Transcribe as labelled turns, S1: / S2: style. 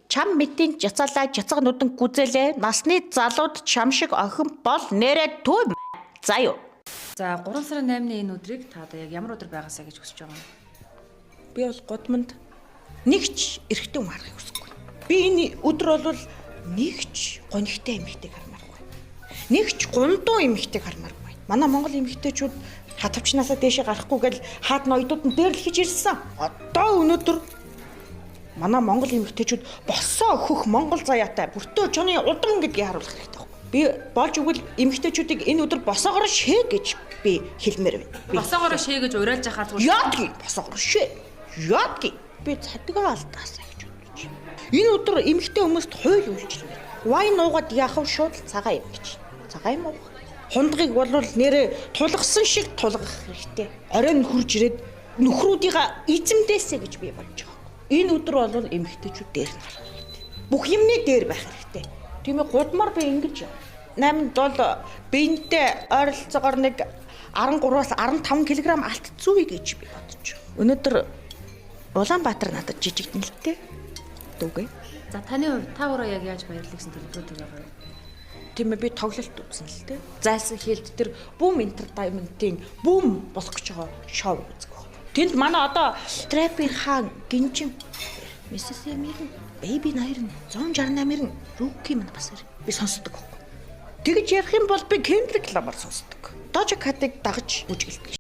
S1: чам мэдийн жацаалаа жацаг нүдэн гүзэлээ насны залууд чам шиг охин бол нэрээ төв за юу.
S2: За 3 сарын 8-ны энэ өдрийг та одоо яг ямар өдөр байгаасаа гэж хүсэж байгаа юм?
S1: Би бол Гудамд нэгч эрэгтэй хүн харахыг хүсэхгүй. Би энэ өдөр бол нэгч гонигтай эмэгтэйг хармааргүй. Нэгч гундуу эмэгтэйг хармааргүй. Манай Монгол эмэгтэйчүүд хатавчнаасаа дээшээ гарахгүй гэл хаад ноёдууд нь дээрлэхэж ирсэн. Одоо өнөөдөр манай Монгол эмэгтэйчүүд босоо хөх Монгол заяатай бүртөө чоны удам гэдгийг харуулах хэрэгтэй байна. Би болж өгвөл эмэгтэйчүүдийг энэ өдөр босоогоор шээ гэж би хэлмээр байна.
S2: Босоогоор шээ гэж уриалж яхаар зүгээр.
S1: Яадги босоогоор шээ. Яадги би цадгаа алдаасаа гэж бодож байна. Энэ өдөр эмэгтэй хүмүүст хууль үйлчлэнэ. Вайн уугаад яхав шууд цагаан юм гэж. Цагаан юм уу? Хундгыг бол нэрээ тулгсан шиг тулгах хэрэгтэй. Оройн хурж ирээд нөхрүүдийнхаа эзэмдээсэ гэж би болж байгаа. Энэ өдөр бол эмэгтэйчүүд дээр нь гарах хэрэгтэй. Бүх юмны дээр байх хэрэгтэй. Тийм ээ гудмаар би ингэж 8-нд бол биентэй ойролцоогоор нэг 13-аас 15 кг алдцгүй гэж би бодож байна. Өнөөдөр Улаанбаатар надад жижигдэн л дээ. Дүүгээ.
S2: За таны хувьд та өөрөө яг яаж баярлах гэсэн төлөвлөлт байгаа вэ?
S1: Тийм ээ би тоглолт үзсэн л дээ. Зайлсан хэлд тэр бүүм entertainment-ийн бүүм болох гэж байгаа шоу үзэх. Тэнд манай одоо Трапийн хаан гинжин Mrs. Ямирн, Baby Nairn, 168-ын Rookie мань бас би сонсдог байхгүй. Тэгэж ярих юм бол би Kendrick Lamar сонсдог. Doja Cat-ыг дагаж үжиглдэг